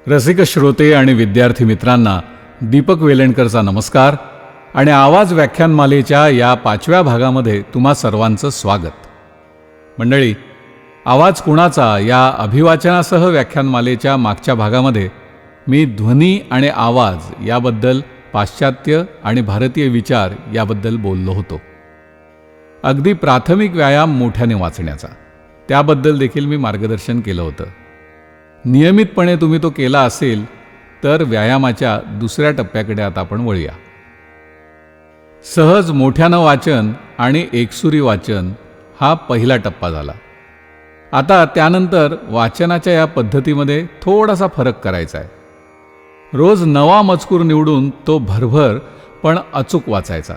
रसिक श्रोते आणि विद्यार्थी मित्रांना दीपक वेलणकरचा नमस्कार आणि आवाज व्याख्यानमालेच्या या 5व्या भागामध्ये तुम्हा सर्वांचं स्वागत. मंडळी, आवाज कुणाचा या अभिवाचनासह व्याख्यानमालेच्या मागच्या भागामध्ये मी ध्वनी आणि आवाज याबद्दल पाश्चात्य आणि भारतीय विचार याबद्दल बोललो होतो. अगदी प्राथमिक व्यायाम मोठ्याने वाचण्याचा त्याबद्दल देखील मी मार्गदर्शन केलं होतं. नियमितपणे तुम्ही तो केला असेल तर व्यायामाच्या दुसऱ्या टप्प्याकडे आता आपण वळूया. सहज मोठ्यानं वाचन आणि एकसुरी वाचन हा पहिला टप्पा झाला. आता त्यानंतर वाचनाच्या या पद्धतीमध्ये थोडासा फरक करायचा आहे. रोज नवा मजकूर निवडून तो भरभर पण अचूक वाचायचा.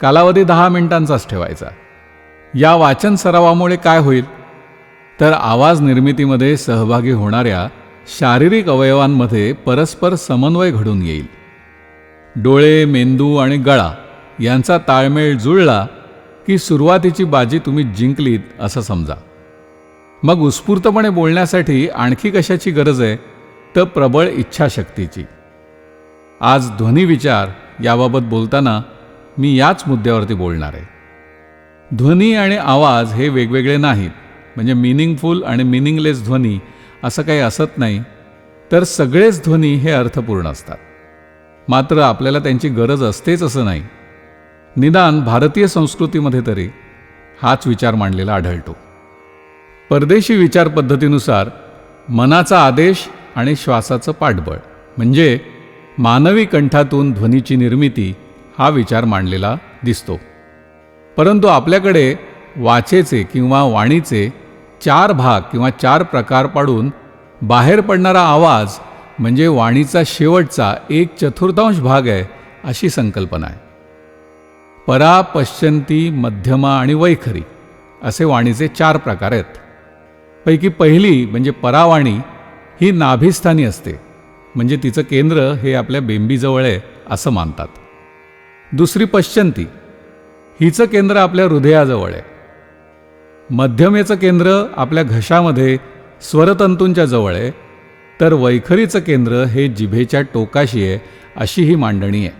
कालावधी 10 मिनिटांचाच ठेवायचा. या वाचन सरावामुळे काय होईल तर आवाज निर्मितीमध्ये सहभागी होणाऱ्या शारीरिक अवयवांमध्ये परस्पर समन्वय घडून येईल. डोळे, मेंदू आणि गळा यांचा ताळमेळ जुळला की सुरुवातीची बाजी तुम्ही जिंकलीत असं समजा. मग उत्स्फूर्तपणे बोलण्यासाठी आणखी कशाची गरज आहे तर प्रबळ इच्छाशक्तीची. आज ध्वनी विचार याबाबत बोलताना मी याच मुद्द्यावरती बोलणार आहे. ध्वनी आणि आवाज हे वेगवेगळे नाहीत. म्हणजे मिनिंगफुल आणि मिनिंगलेस ध्वनी असं काही असत नाही, तर सगळेच ध्वनी हे अर्थपूर्ण असतात. मात्र आपल्याला त्यांची गरज असतेच असं नाही. निदान भारतीय संस्कृतीमध्ये तरी हाच विचार मांडलेला आढळतो. परदेशी विचार पद्धतीनुसार मनाचा आदेश आणि श्वासाचं पाठबळ म्हणजे मानवी कंठातून ध्वनीची निर्मिती हा विचार मांडलेला दिसतो. परंतु आपल्याकडे वाचेचे किंवा वाणीचे 4 भाग किंवा 4 प्रकार पाडून बाहेर पडणारा आवाज म्हणजे वाणीचा शेवटचा 1/4 भाग आहे अशी संकल्पना आहे. परा, पश्चंती, मध्यमा आणि वैखरी असे वाणीचे 4 प्रकार आहेत. पैकी पहिली म्हणजे परावाणी ही नाभिस्थानी असते. म्हणजे तिचं केंद्र हे आपल्या बेंबीजवळ आहे असं मानतात. दुसरी पश्चंती, हिचं केंद्र आपल्या हृदयाजवळ आहे. मध्यमेचं केंद्र आपल्या घशामध्ये स्वरतंतूंच्या जवळ आहे. तर वैखरीचं केंद्र हे जिभेच्या टोकाशी आहे अशी ही मांडणी आहे.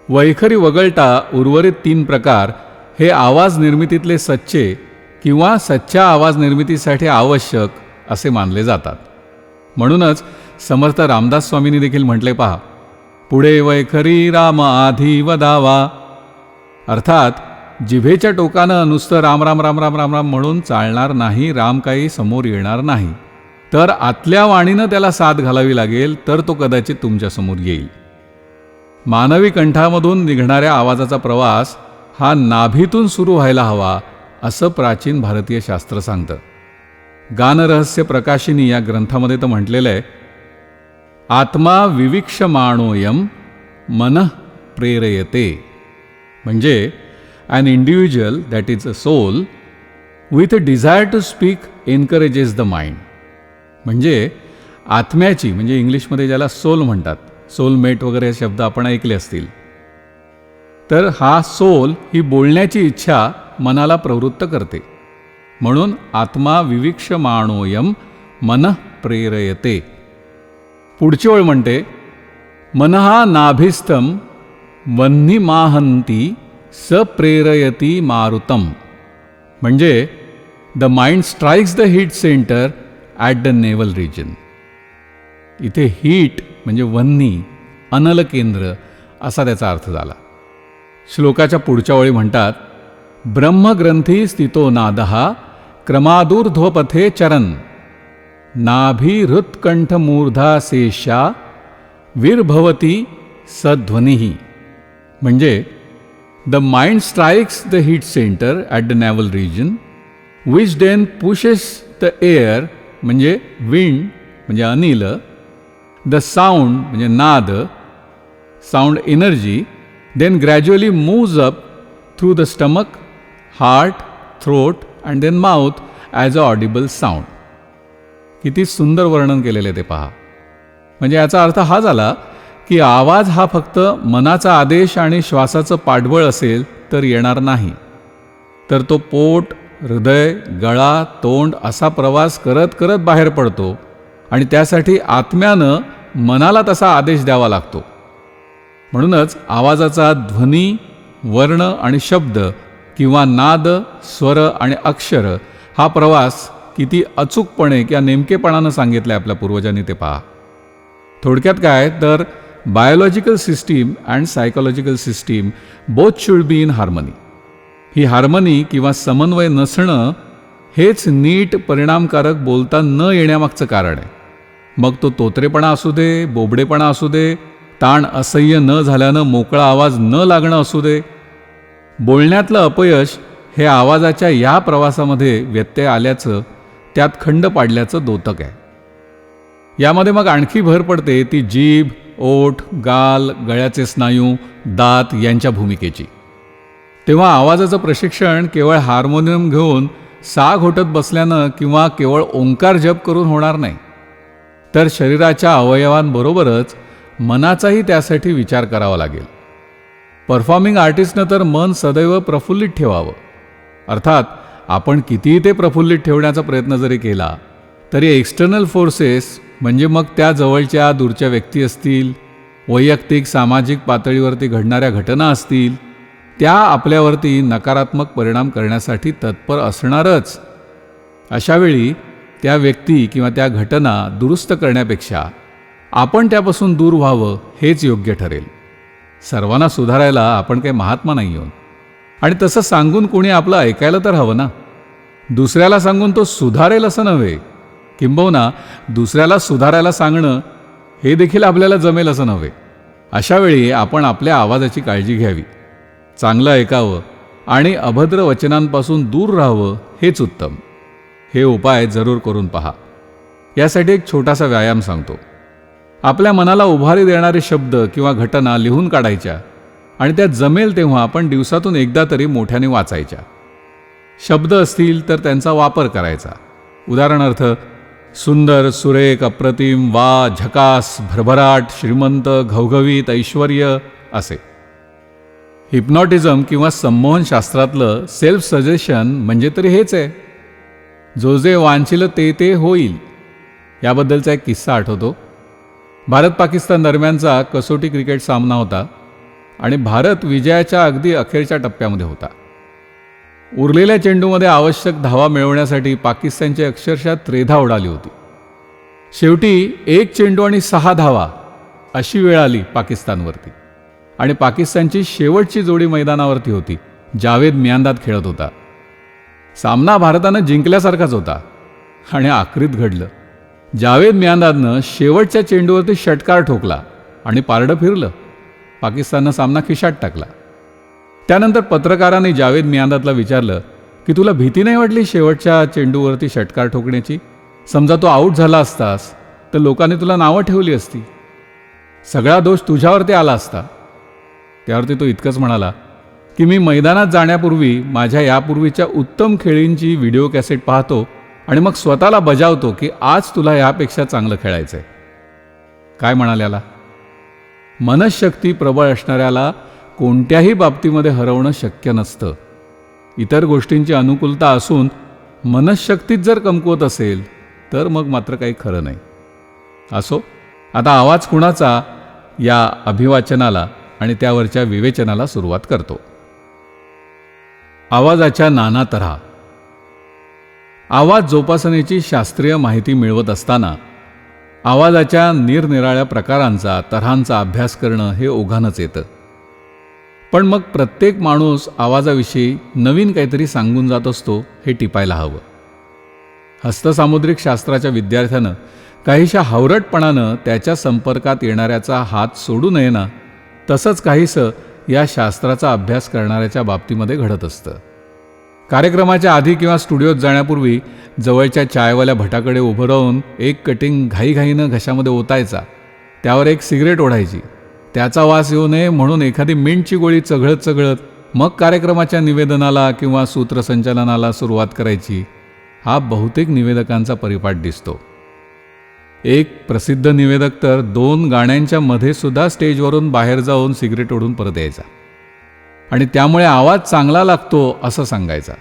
वैखरी वगळता उर्वरित 3 प्रकार हे आवाज निर्मितीतले सच्चे किंवा सच्च्या आवाज निर्मितीसाठी आवश्यक असे मानले जातात. म्हणूनच समर्थ रामदास स्वामींनी देखील म्हटले पहा, पुढे वैखरी राम आधी वदावा. अर्थात जिभेच्या टोकानं नुसतं राम राम राम राम राम राम म्हणून चालणार नाही. राम काही समोर येणार नाही. तर आतल्या वाणीनं त्याला साथ घालावी लागेल तर तो कदाचित तुमच्यासमोर येईल. मानवी कंठामधून निघणाऱ्या आवाजाचा प्रवास हा नाभीतून सुरू व्हायला हवा असं प्राचीन भारतीय शास्त्र सांगतं. गानरहस्य प्रकाशिनी या ग्रंथामध्ये तर म्हटलेलं आहे, आत्मा विविक्षमाणोयम मनः प्रेरयते. म्हणजे an individual, that is a soul, with a desire to speak encourages the mind. म्हणजे आत्म्याची, म्हणजे इंग्लिशमध्ये ज्याला सोल म्हणतात, सोलमेट वगैरे हे शब्द आपण ऐकले असतील, तर हा सोल ही बोलण्याची इच्छा मनाला प्रवृत्त करते. म्हणून आत्मा विविक्षमाणोयम मनः प्रेरयते. पुढची ओळ म्हणते, मनः नाभिस्थम वह्निमाहन्ती सप्रेरयती मारुतम. म्हणजे the mind strikes the heat centre at the naval region. इथे हीट म्हणजे वह्नी, अनल केंद्र असा त्याचा अर्थ झाला. श्लोकाच्या पुढच्या ओळी म्हणतात, ब्रह्मग्रंथी स्थितो नादः क्रमादूर्ध्वपथे चरन् नाभिहृत्कंठमूर्धाशेषा विर्भवती सध्वनिः. म्हणजे the mind strikes the heat center at the navel region, which then pushes the air म्हणजे wind म्हणजे अनिल, the sound म्हणजे नाद, sound energy, then gradually moves up through the stomach, heart, throat and then mouth as a audible sound. किती सुंदर वर्णन केलेले ते पहा. म्हणजे याचा अर्थ हा झाला की आवाज हा फक्त मनाचा आदेश आणि श्वासाचं पाठबळ असेल तर येणार नाही, तर तो पोट, हृदय, गळा, तोंड असा प्रवास करत करत बाहेर पडतो आणि त्यासाठी आत्म्यानं मनाला तसा आदेश द्यावा लागतो. म्हणूनच आवाजाचा ध्वनी, वर्ण आणि शब्द किंवा नाद, स्वर आणि अक्षर हा प्रवास किती अचूकपणे किंवा नेमकेपणानं सांगितलं आहे आपल्या पूर्वजांनी ते पहा. थोडक्यात काय तर biological system and psychological system both should be in harmony. He harmony किंवा समन्वय नसणं हेच नीट परिणामकारक बोलता न येण्यामागचं कारण आहे. मग तो तोतरेपणा असू दे, बोबडेपणा असू दे, ताण असह्य न झाल्यानं मोकळा आवाज न लागणं असू दे. बोलण्यातलं अपयश हे आवाजाच्या या प्रवासामध्ये व्यत्यय आल्याचं, त्यात खंड पाडल्याचं द्योतक आहे. यामध्ये मग आणखी भर पडते ती जीभ, ओठ, गाल, गळ्याचे स्नायू, दात यांच्या भूमिकेची. तेव्हा आवाजाचं प्रशिक्षण केवळ हार्मोनियम घेऊन सा घोटत बसल्यानं किंवा केवळ ओंकार जप करून होणार नाही, तर शरीराच्या अवयवांबरोबरच मनाचाही त्यासाठी विचार करावा लागेल. परफॉर्मिंग आर्टिस्टनं तर मन सदैव प्रफुल्लित ठेवावं. अर्थात आपण कितीही ते प्रफुल्लित ठेवण्याचा प्रयत्न जरी केला तरी एक्सटर्नल फोर्सेस म्हणजे मग त्या जवळच्या दूरच्या व्यक्ती असतील, वैयक्तिक सामाजिक पातळीवरती घडणाऱ्या घटना असतील, त्या आपल्यावरती नकारात्मक परिणाम करण्यासाठी तत्पर असणारच. अशावेळी त्या व्यक्ती किंवा त्या घटना दुरुस्त करण्यापेक्षा आपण त्यापासून दूर व्हावं हेच योग्य ठरेल. सर्वांना सुधारायला आपण काही महात्मा नाही आहोत. आणि तसं सांगून कोणी आपलं ऐकायला तर हवं ना. दुसऱ्याला सांगून तो सुधारेल असं नव्हे, किंबहुना दुसऱ्याला सुधारायला सांगणं हे देखील आपल्याला जमेल असं नव्हे. अशावेळी आपण आपल्या आवाजाची काळजी घ्यावी, चांगलं ऐकावं आणि अभद्र वचनांपासून दूर राहावं हेच उत्तम. हे उपाय जरूर करून पहा. यासाठी एक छोटासा व्यायाम सांगतो. आपल्या मनाला उभारी देणारे शब्द किंवा घटना लिहून काढायच्या आणि त्या जमेल तेव्हा आपण दिवसातून एकदा तरी मोठ्याने वाचायच्या. शब्द असतील तर त्यांचा वापर करायचा. उदाहरणार्थ सुंदर, सुरेख, अप्रतिम, वा, झकास, भरभराट, श्रीमंत, घवघवीत, ऐश्वर्य असे. हिप्नॉटिझम किंवा संमोहन शास्त्रातलं सेल्फ सजेशन म्हणजे तरी हेच आहे. जो जे वांछिल ते ते होईल. याबद्दलचा एक किस्सा आठवतो. भारत पाकिस्तान दरम्यानचा कसोटी क्रिकेट सामना होता आणि भारत विजयाच्या अगदी अखेरच्या टप्प्यामध्ये होता. उरलेल्या चेंडूमध्ये आवश्यक धावा मिळवण्यासाठी पाकिस्तानची अक्षरशः त्रेधा उडाली होती. शेवटी 1 चेंडू आणि 6 धावा अशी वेळ आली पाकिस्तानवरती आणि पाकिस्तानची शेवटची जोडी मैदानावरती होती. जावेद मियांदाद खेळत होता. सामना भारतानं जिंकल्यासारखाच होता आणि आखरीत घडलं. जावेद मियांदादनं शेवटच्या चेंडूवरती षटकार ठोकला आणि पारडं फिरलं. पाकिस्ताननं सामना खिशात टाकला. त्यानंतर पत्रकारांनी जावेद मियांदादला विचारलं की तुला भीती नाही वाटली शेवटच्या चेंडूवरती षटकार ठोकण्याची? समजा तो आऊट झाला असतास तर लोकांनी तुला नावं ठेवली असती, सगळा दोष तुझ्यावरती आला असता. त्यावरती तो इतकंच म्हणाला की मी मैदानात जाण्यापूर्वी माझ्या यापूर्वीच्या उत्तम खेळींची व्हिडिओ कॅसेट पाहतो आणि मग स्वतःला बजावतो की आज तुला यापेक्षा चांगलं खेळायचं आहे. काय म्हणाल याला? मनशक्ती प्रबळ असणाऱ्याला कोणत्याही बाबतीमध्ये हरवणं शक्य नसतं. इतर गोष्टींची अनुकूलता असून मनशक्तीत जर कमकुवत असेल तर मग मात्र काही खरं नाही. असो, आता आवाज कुणाचा या अभिवाचनाला आणि त्यावरच्या विवेचनाला सुरुवात करतो. आवाजाच्या नाना तऱ्हा. आवाज जोपासनेची शास्त्रीय माहिती मिळवत असताना आवाजाच्या निरनिराळ्या प्रकारांचा, तऱ्हांचा अभ्यास करणं हे ओघानंच येतं. पण मग प्रत्येक माणूस आवाजाविषयी नवीन काहीतरी सांगून जात असतो हे टिपायला हवं. हस्तसामुद्रिक शास्त्राच्या विद्यार्थ्यानं काहीशा हावरटपणानं त्याच्या संपर्कात येणाऱ्याचा हात सोडू नये ना, तसंच काहीसं या शास्त्राचा अभ्यास करणाऱ्याच्या बाबतीमध्ये घडत असतं. कार्यक्रमाच्या आधी किंवा स्टुडिओत जाण्यापूर्वी जवळच्या चायवाल्या भटाकडे उभं राहून एक कटिंग घाईघाईनं घशामध्ये ओतायचा, त्यावर एक सिगरेट ओढायची, त्याचा वास येऊ नये म्हणून एखादी मिंटची गोळी चघळत चघळत मग कार्यक्रमाच्या निवेदनाला किंवा सूत्रसंचालनाला सुरुवात करायची. हा बहुतेक निवेदकांचा परिपाठ दिसतो. एक प्रसिद्ध निवेदक तर 2 गाण्यांच्या मध्ये सुद्धा स्टेजवरून बाहेर जाऊन सिगरेट ओढून परत यायचा आणि त्यामुळे आवाज चांगला लागतो असं सांगायचा.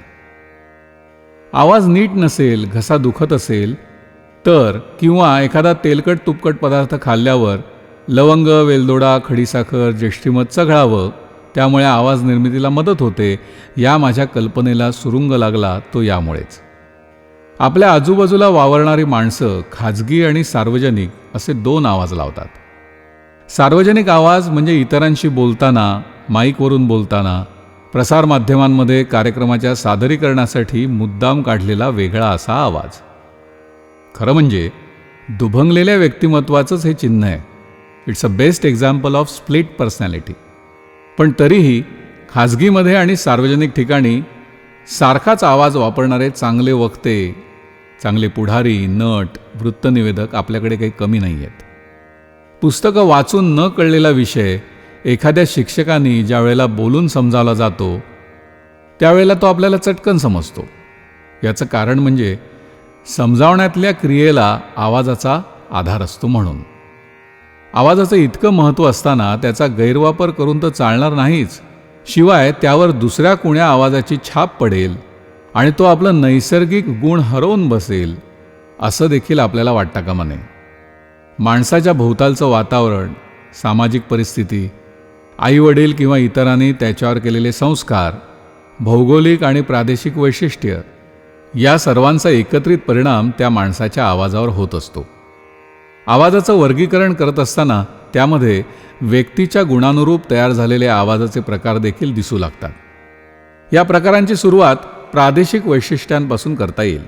आवाज नीट नसेल, घसा दुखत असेल तर किंवा एखादा तेलकट तुपकट पदार्थ खाल्ल्यावर लवंग, वेलदोडा, खडीसाखर, जेष्ठीमध चघळावं, त्यामुळे आवाज निर्मितीला मदत होते, या माझ्या कल्पनेला सुरुंग लागला तो यामुळेच. आपल्या आजूबाजूला वावरणारी माणसं खाजगी आणि सार्वजनिक असे 2 आवाज लावतात. सार्वजनिक आवाज म्हणजे इतरांशी बोलताना, माईकवरून बोलताना, प्रसारमाध्यमांमध्ये कार्यक्रमाच्या सादरीकरणासाठी मुद्दाम काढलेला वेगळा असा आवाज. खरं म्हणजे दुभंगलेल्या व्यक्तिमत्वाचंच हे चिन्ह आहे. It's a best example of split personality. पण तरीही खाजगीमध्ये आणि सार्वजनिक ठिकाणी सारखाच आवाज वापरणारे चांगले वक्ते, चांगले पुढारी, नट, वृत्तनिवेदक आपल्याकडे काही कमी नाही आहेत. पुस्तकं वाचून न कळलेला विषय एखाद्या शिक्षकांनी ज्या वेळेला बोलून समजावला जातो त्यावेळेला तो आपल्याला चटकन समजतो. याचं कारण म्हणजे समजावण्यातल्या क्रियेला आवाजाचा आधार असतो म्हणून. आवाजाचं इतकं महत्त्व असताना त्याचा गैरवापर करून तर चालणार नाहीच. शिवाय त्यावर दुसऱ्या कुण्या आवाजाची छाप पडेल आणि तो आपलं नैसर्गिक गुण हरवून बसेल, असं देखील आपल्याला वाटता कामा नये. माणसाच्या भोवतालचं वातावरण, सामाजिक परिस्थिती, आईवडील किंवा इतरांनी त्याच्यावर केलेले संस्कार, भौगोलिक आणि प्रादेशिक वैशिष्ट्य या सर्वांचा एकत्रित परिणाम त्या माणसाच्या आवाजावर होत असतो. आवाजाचं वर्गीकरण करत असताना त्यामध्ये व्यक्तीच्या गुणानुरूप तयार झालेले आवाजाचे प्रकार देखील दिसू लागतात. या प्रकारांची सुरुवात प्रादेशिक वैशिष्ट्यांपासून करता येईल.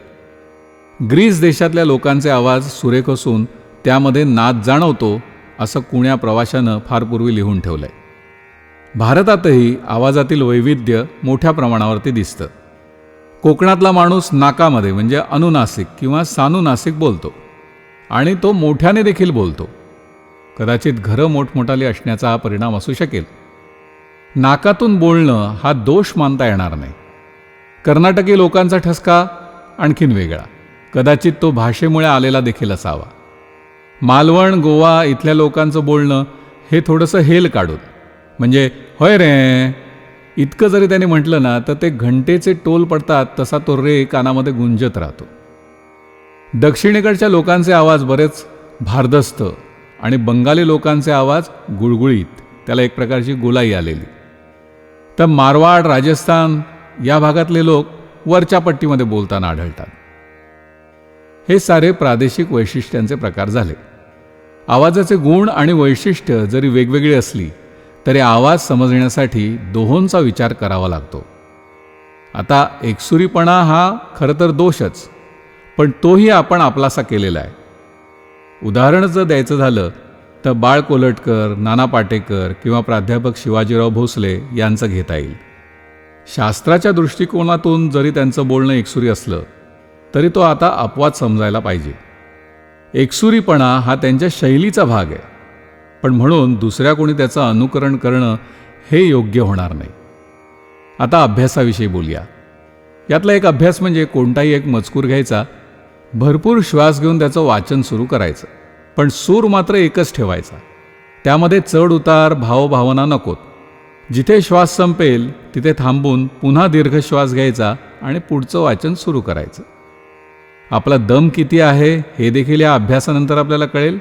ग्रीस देशातल्या लोकांचे आवाज सुरेख असून त्यामध्ये नाद जाणवतो असं कुण्या प्रवाशानं फार पूर्वी लिहून ठेवलंय. भारतातही आवाजातील वैविध्य मोठ्या प्रमाणावरती दिसतं. कोकणातला माणूस नाकामध्ये म्हणजे अनुनासिक किंवा सानुनासिक बोलतो आणि तो मोठ्याने देखील बोलतो. कदाचित घरं मोठमोठाली असण्याचा हा परिणाम असू शकेल. नाकातून बोलणं हा दोष मानता येणार नाही. कर्नाटकी लोकांचा ठसका आणखीन वेगळा, कदाचित तो भाषेमुळे आलेला देखील असावा. मालवण, गोवा इथल्या लोकांचं बोलणं हे थोडंसं हेल काढून, म्हणजे होय रे इतकं जरी त्यांनी म्हटलं ना तर ते घंटेचे टोल पडतात तसा तो रे कानामध्ये गुंजत राहतो. दक्षिणेकडच्या लोकांचे आवाज बरेच भारदस्त आणि बंगाली लोकांचे आवाज गुळगुळीत, त्याला एक प्रकारची गोलाई आलेली. तर मारवाड, राजस्थान या भागातले लोक वरच्या पट्टीमध्ये बोलताना आढळतात. हे सारे प्रादेशिक वैशिष्ट्यांचे प्रकार झाले. आवाजाचे गुण आणि वैशिष्ट्य जरी वेगवेगळी असली तरी आवाज समजण्यासाठी दोहोंचा विचार करावा लागतो. आता एकसुरीपणा हा खरं तर दोषच, पण तोही आपण आपलासा केलेला आहे. उदाहरण जर द्यायचं झालं तर बाळ कोलटकर, नाना पाटेकर किंवा प्राध्यापक शिवाजीराव भोसले यांचं घेता येईल. शास्त्राच्या दृष्टिकोनातून जरी त्यांचं बोलणं एकसुरी असलं तरी तो आता अपवाद समजायला पाहिजे. एकसुरीपणा हा त्यांच्या शैलीचा भाग आहे, पण म्हणून दुसऱ्या कोणी त्याचं अनुकरण करणं हे योग्य होणार नाही. आता अभ्यासाविषयी बोलूया. यातला एक अभ्यास म्हणजे कोणताही एक मजकूर घ्यायचा, भरपूर श्वास घेऊन त्याचं वाचन सुरू करायचं, पण सूर मात्र एकच ठेवायचा. त्यामध्ये चढ उतार, भावभावना नकोत. जिथे श्वास संपेल तिथे थांबून पुन्हा दीर्घ श्वास घ्यायचा आणि पुढचं वाचन सुरू करायचं. आपला दम किती आहे हे देखील या अभ्यासानंतर आपल्याला कळेल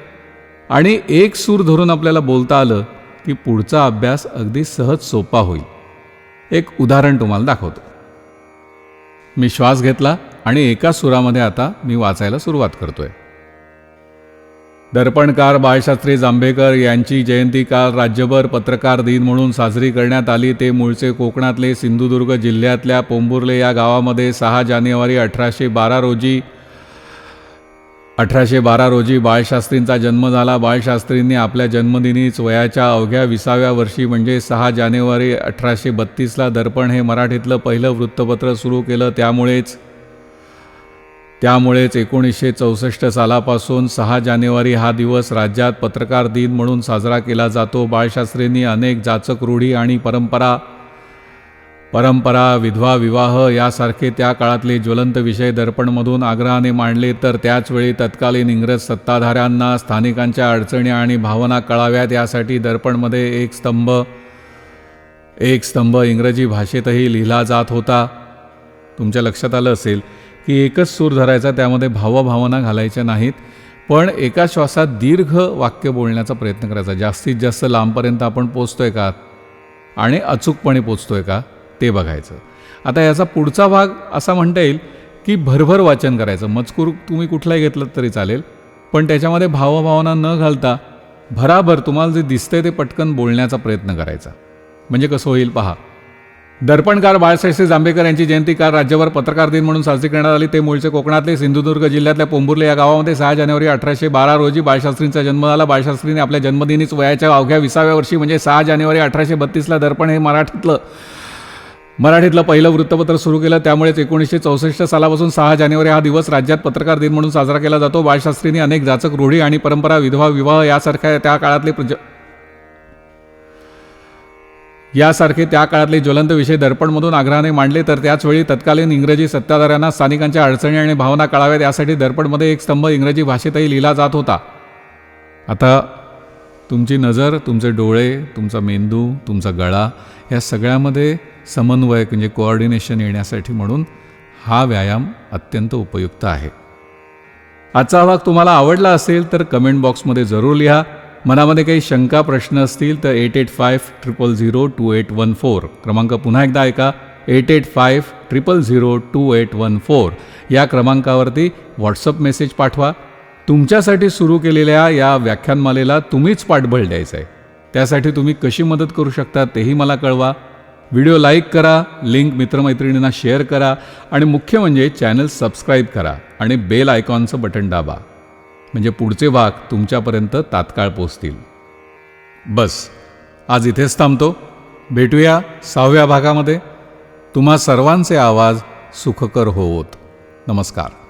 आणि एक सूर धरून आपल्याला बोलता आलं की पुढचा अभ्यास अगदी सहज सोपा होईल. एक उदाहरण तुम्हाला दाखवतो. मी श्वास घेतला आणि एका सुरामध्ये आता मी वाचायला सुरुवात करतोय. दर्पणकार बाळशास्त्री जांभेकर यांची जयंती काल राज्यभर पत्रकार दिन म्हणून साजरी करण्यात आली. ते मूळचे कोकणातले सिंधुदुर्ग जिल्ह्यातल्या पोंभुर्ले या गावामध्ये 6 जानेवारी 1812 रोजी बाळशास्त्रींचा जन्म झाला. बाळशास्त्रींनी आपल्या जन्मदिनीच वयाच्या अवघ्या 20व्या वर्षी म्हणजे 6 जानेवारी 1832ला दर्पण हे मराठीतलं पहिलं वृत्तपत्र सुरू केलं. त्यामुळेच 1964 सालापासून 6 जानेवारी हा दिवस राज्यात पत्रकार दिन म्हणून साजरा केला जातो. बाळशास्त्रींनी अनेक जाचक रूढी आणि परंपरा, विधवा विवाह यासारखे त्या काळातले ज्वलंत विषय दर्पणमधून आग्रहाने मांडले. तर त्याचवेळी तत्कालीन इंग्रज सत्ताधाऱ्यांना स्थानिकांच्या अडचणी आणि भावना कळाव्यात यासाठी दर्पणमध्ये एक स्तंभ इंग्रजी भाषेतही लिहिला जात होता. तुमच्या लक्षात आलं असेल की एकच सूर धरायचा, त्यामध्ये भावभावना घालायच्या नाहीत, पण एका श्वासात दीर्घ वाक्य बोलण्याचा प्रयत्न करायचा. जास्तीत जास्त लांबपर्यंत आपण पोचतोय का आणि अचूकपणे पोचतोय का ते बघायचं. आता याचा पुढचा भाग असा म्हणता येईल की भरभर वाचन करायचं. मजकूर तुम्ही कुठलाही घेतलं तरी चालेल, पण त्याच्यामध्ये भावभावना न घालता भराभर तुम्हाला जे दिसतंय ते पटकन बोलण्याचा प्रयत्न करायचा. म्हणजे कसं होईल पहा. दर्पणकार बाळशास्त्री जांभेकर यांची जयंती काल राज्यभर पत्रकार दिन म्हणून साजरी करण्यात आली. ते मूळचे कोकणातले सिंधुदुर्ग जिल्ह्यातल्या पोंभुर्ले या गावामध्ये 6 जानेवारी 1812 रोजी बाळशास्त्रींचा जन्म झाला. बाळशास्त्रींनी आपल्या जन्मदिनीच वयाच्या अवघ्या 20व्या वर्षी म्हणजे 6 जानेवारी 1832ला दर्पण हे मराठीतलं पहिलं वृत्तपत्र सुरू केलं. त्यामुळेच 1964 सालापासून 6 जानेवारी हा दिवस राज्यात पत्रकार दिन म्हणून साजरा केला जातो. बाळशास्त्रींनी अनेक जाचक रूढी आणि परंपरा, विधवा विवाह यासारखे त्या काळातले ज्वलंत विषय दर्पणमधून आग्रहाने मांडले. तर त्याचवेळी तत्कालीन इंग्रजी सत्ताधाऱ्यांना स्थानिकांच्या अडचणी आणि भावना कळाव्यात यासाठी दर्पणमध्ये एक स्तंभ इंग्रजी भाषेतही लिहिला जात होता. आता तुमची नजर, तुमचे डोळे, तुमचा मेंदू, तुमचा गळा या सगळ्यामध्ये समन्वय म्हणजे कोऑर्डिनेशन येण्यासाठी म्हणून हा व्यायाम अत्यंत उपयुक्त आहे. आजचा भाग तुम्हाला आवडला असेल तर कमेंट बॉक्समध्ये जरूर लिहा. मनामध्ये काही शंका प्रश्न असतील तर 8850002814 क्रमांक पुन्हा एकदा ऐका. 8850002814 या क्रमांकावरती व्हॉट्सअप मेसेज पाठवा. तुमच्यासाठी सुरू केलेल्या या व्याख्यानमालेला तुम्हीच पाठबळ द्यायचं आहे. त्यासाठी तुम्ही कशी मदत करू शकता तेही मला कळवा. व्हिडिओ लाईक करा, लिंक मित्रमैत्रिणींना शेअर करा आणि मुख्य म्हणजे चॅनल सबस्क्राईब करा आणि बेल आयकॉनचं बटन दाबा. म्हणजे पुढचे भाग तुमच्यापर्यंत तात्काळ पोचतील. बस आज इथेच थांबतो. भेटूया 6व्या भागामध्ये. तुम्हा सर्वांचे आवाज सुखकर होवोत. नमस्कार.